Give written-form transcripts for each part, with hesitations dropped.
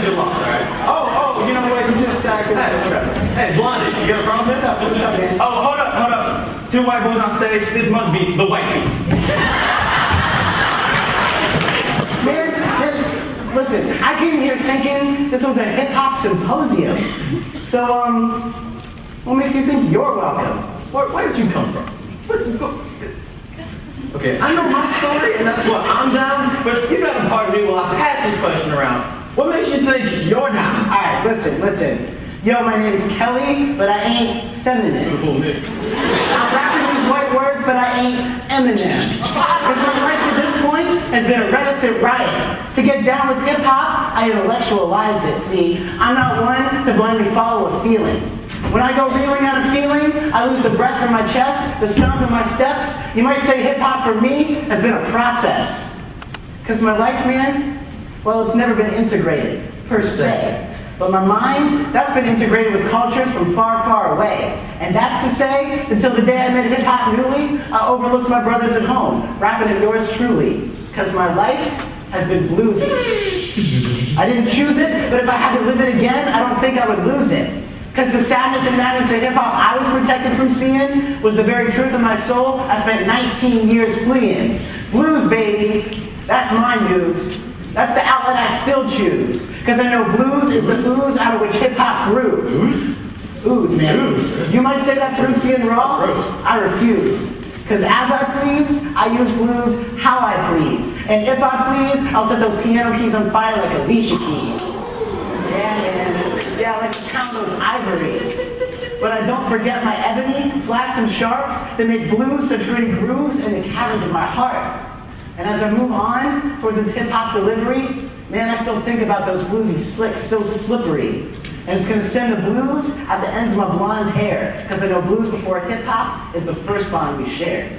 means you lost, alright? Oh, you know what? You just Hey, Blondie, you got a problem? What's up, man? Oh, hold up. Two white boys on stage. This must be the white piece. Man, listen, I came here thinking this was a hip-hop symposium. So, what makes you think you're welcome? Where did you come from? Okay, I know my story, and that's what I'm down, but you gotta pardon me while I pass this question around. What makes you think you're down? Alright, listen. Yo, my name's Kelly, but I ain't feminine. Beautiful name. I'm rapping these white words, but I ain't Eminem. Because my life to this point has been a reticent riot. To get down with hip-hop, I intellectualized it, see? I'm not one to blindly follow a feeling. When I go reeling out a feeling, I lose the breath from my chest, the stomp in my steps. You might say hip-hop for me has been a process. Because my life, man, well, it's never been integrated, per se. But my mind, that's been integrated with cultures from far, far away. And that's to say, until the day I met hip-hop newly, I overlooked my brothers at home, rapping at yours truly. Because my life has been bluesy. I didn't choose it, but if I had to live it again, I don't think I would lose it. Because the sadness and madness of hip-hop I was protected from seeing was the very truth of my soul I spent 19 years fleeing. Blues, baby, that's my muse. That's the outlet I still choose. Because I know blues is the ooze out of which hip-hop grew. Ooze? Ooze, man. Ooze. You might say that's rootsy and raw. I refuse. Because as I please, I use blues how I please. And if I please, I'll set those piano keys on fire like Alicia Keys. Yeah, man. Yeah, I like to count those ivories. But I don't forget my ebony, flats, and sharps that make blues such pretty grooves in the caverns of my heart. And as I move on towards this hip-hop delivery, man, I still think about those bluesy slicks, still slippery. And it's going to send the blues at the ends of my blonde hair. Because I know blues before hip-hop is the first bond we shared.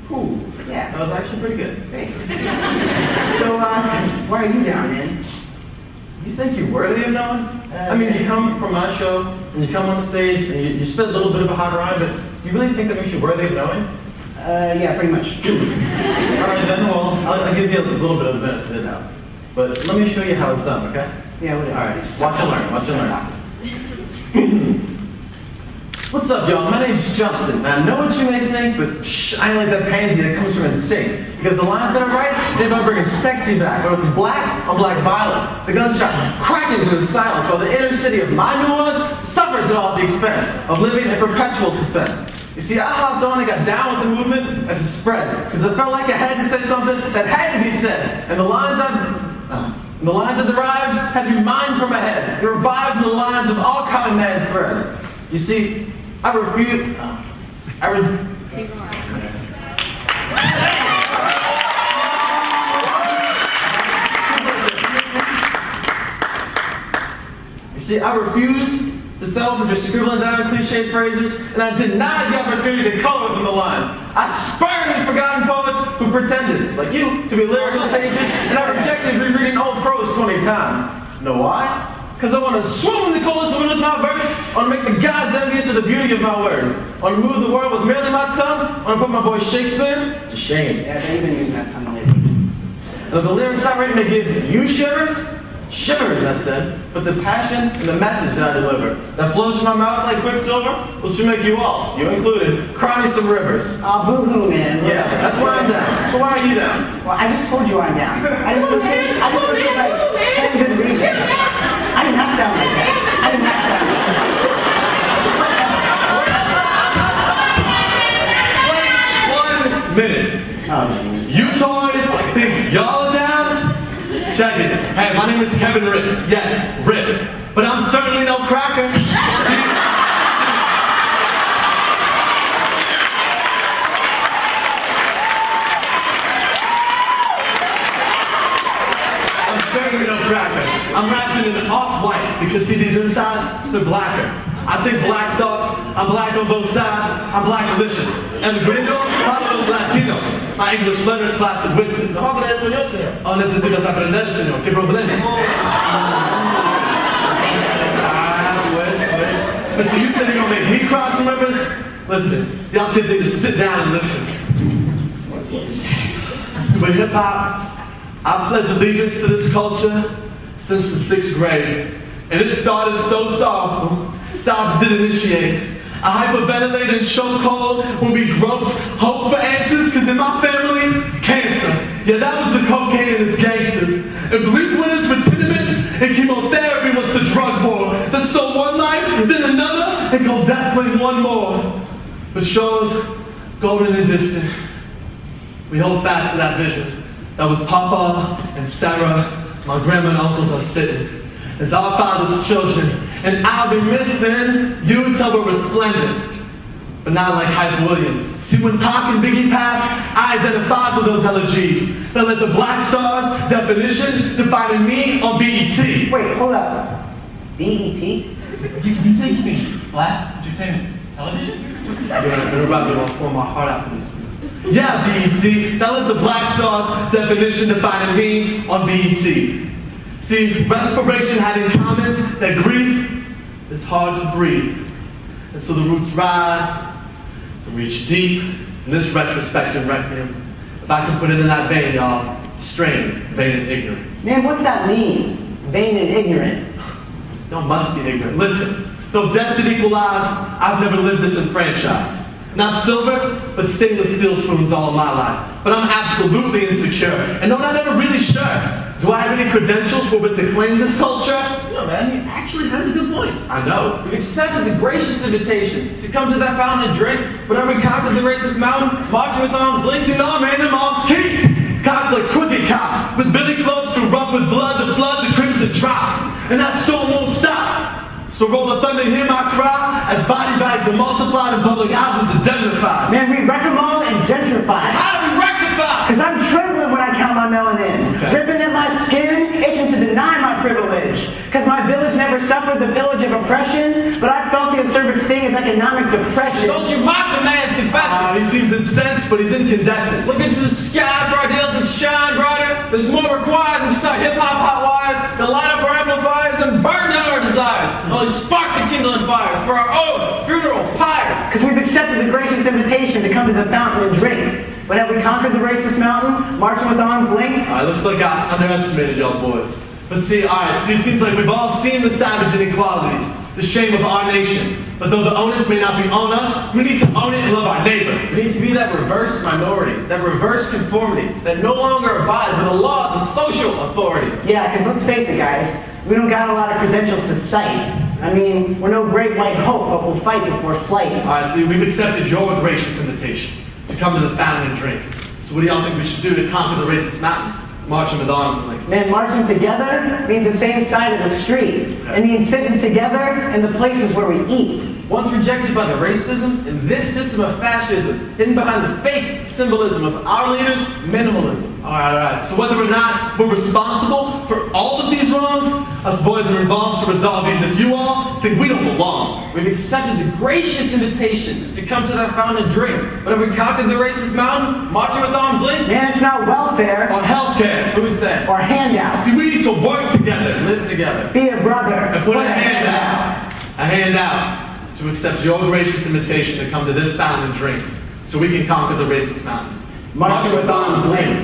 Ooh, Yeah. that was actually pretty good. Thanks. So, why are you down, man? You think you're worthy of knowing? I mean, you come from my show, and you come on the stage, and you spit a little bit of a hot rhyme, but you really think that makes you worthy of knowing? Yeah, pretty much. Alright then, well, I'll give you a little bit of the benefit of the doubt. But let me show you how it's done, okay? Yeah, whatever. Alright, watch and learn. What's up, y'all? My name's Justin. Now, I know what you may think, but I ain't like that pansy that comes from NSYNC. Because the lines that I write, they're about bringing sexy back. But with black on black violence, the gunshots cracking through the silence, while the inner city of my New Orleans suffers at all at the expense of living in perpetual suspense. You see, I hopped on and got down with the movement as it spread, because I felt like I had to say something that had to be said. And the lines I derived had to be mined from my head, and revived in the lines of all common man's thread. You see, I refuse. I refuse to settle for just scribbling down cliche phrases, and I denied the opportunity to color within the lines. I spurned the forgotten poets who pretended, like you, to be lyrical sages, and I rejected rereading old prose 20 times. Know why? Because I want to swoon the coolest wind with my verse. I want to make the gods envious of the beauty of my words. I want to move the world with merely my tongue. I want to put my boy Shakespeare to shame. Yeah, they've been using that tongue lately. And if the lyrics I write may give you shivers, I said, but the passion and the message that I deliver, that flows from my mouth like quicksilver, will should make you all, you included, cry me some rivers. Oh, boo-hoo, man. Yeah, that's why I'm down. So why are you down? Well, I just told you I'm down. I just listed like 10 good reasons. I did not sound like that. I did not sound like that. 1 minute. Oh, You toys think y'all are down? Check it. Hey, my name is Kevin Hritz. Yes, Hritz. But I'm certainly no cracker. I'm certainly no cracker. I'm wrapped in an off-white because see these insides, they're blacker. I think black thoughts, I'm black on both sides, I'm black delicious. And the gringo, para los latinos. My English letters class of Whitson. ¿Cómo habla español, señor? Oh, necesitas aprender, señor. ¿Qué problema? But so you said you're gonna make me cross some rivers? Listen, y'all kids need to sit down and listen. With hip-hop, I pledge allegiance to this culture. since the 6th grade. And it started so soft. Sobs did initiate. I hyperventilated and shook cold when we groped hope for answers, cause in my family, cancer. Yeah, that was the cocaine and its gangsters. And bleak winners for tenements and chemotherapy was the drug war. That stole one life, then another, and called death claim one more. But shores, golden and distant, we hold fast to that vision. That with Papa and Sarah, my grandma and uncles are sitting. As our father's children, and I'll be missing you until we're resplendent. But not like Hype Williams. See, when Pac and Biggie passed, I identified with those elegies that led to Black Star's definition defining me on BET. Wait, hold up. BET? Do you think you mean black entertainment television? You're about to pour my heart out for this. Yeah, BET. That led to Black Star's definition defining me on BET. See, respiration had in common that grief is hard to breathe. And so the roots rise and reach deep in this retrospective requiem. If I can put it in that vein, y'all, strained, vain, and ignorant. Man, what's that mean? Vain and ignorant. Y'all must be ignorant. Listen, though death did equalize, I've never lived disenfranchised. Not silver, but stainless steel spoons all my life. But I'm absolutely insecure. And no, I'm never really sure. Do I have any credentials for what to claim this culture? No, man, he actually has a good point. I know. We accepted the gracious invitation to come to that fountain and drink, but we conquered the racist mountain, marching with arms linked. You know, man, them arms kicked. Cocked like crooked cops, with billy clubs to rub with blood to flood the crimson drops. And that storm won't stop. So roll the thunder, hear my cry, as body bags are multiplied and public houses indemnified. Man, we wreck them all and gentrify. How do we rectify? Cause I'm trembling when I count my melanin. Okay. Ripping at my skin, itching to deny my privilege. Cause my village never suffered the village of oppression, but I felt the absurd sting of economic depression. Don't you mock the man's confession. He seems incensed, but he's incandescent. Look into the sky for ideals that shine brighter. There's more required than just our hip-hop hot wires that light up our amplifiers and burn down our desires. Only spark the kindling fires for our own funeral pyres. Cause we've accepted the gracious invitation to come to the fountain and drink. But have we conquered the racist mountain, marching with arms linked? Looks like I underestimated y'all boys. But see, it seems like we've all seen the savage inequalities, the shame of our nation. But though the onus may not be on us, we need to own it and love our neighbor. We need to be that reverse minority, that reverse conformity, that no longer abides by the laws of social authority. Yeah, because let's face it, guys, we don't got a lot of credentials to cite. I mean, we're no great white hope, but we'll fight before flight. See, we've accepted your gracious invitation to come to the fountain and drink. So what do y'all think we should do to conquer the racist mountain? Marching with arms linked. Man, marching together means the same side of the street. It means sitting together in the places where we eat. Once rejected by the racism and this system of fascism, hidden behind the fake symbolism of our leaders, minimalism. Alright. So whether or not we're responsible for all of these wrongs, us boys are involved to resolve even if you all think we don't belong. We've accepted the gracious invitation to come to that fountain and drink. But have we conquered the racist mountain, marching with arms linked? Man, it's not welfare. Or healthcare. Who is that? Or handouts. See, we need to work together. Live together. Be a brother. And put a hand out. A hand out. To accept your gracious invitation to come to this fountain and drink, so we can conquer the racist mountain. Marching with arms linked.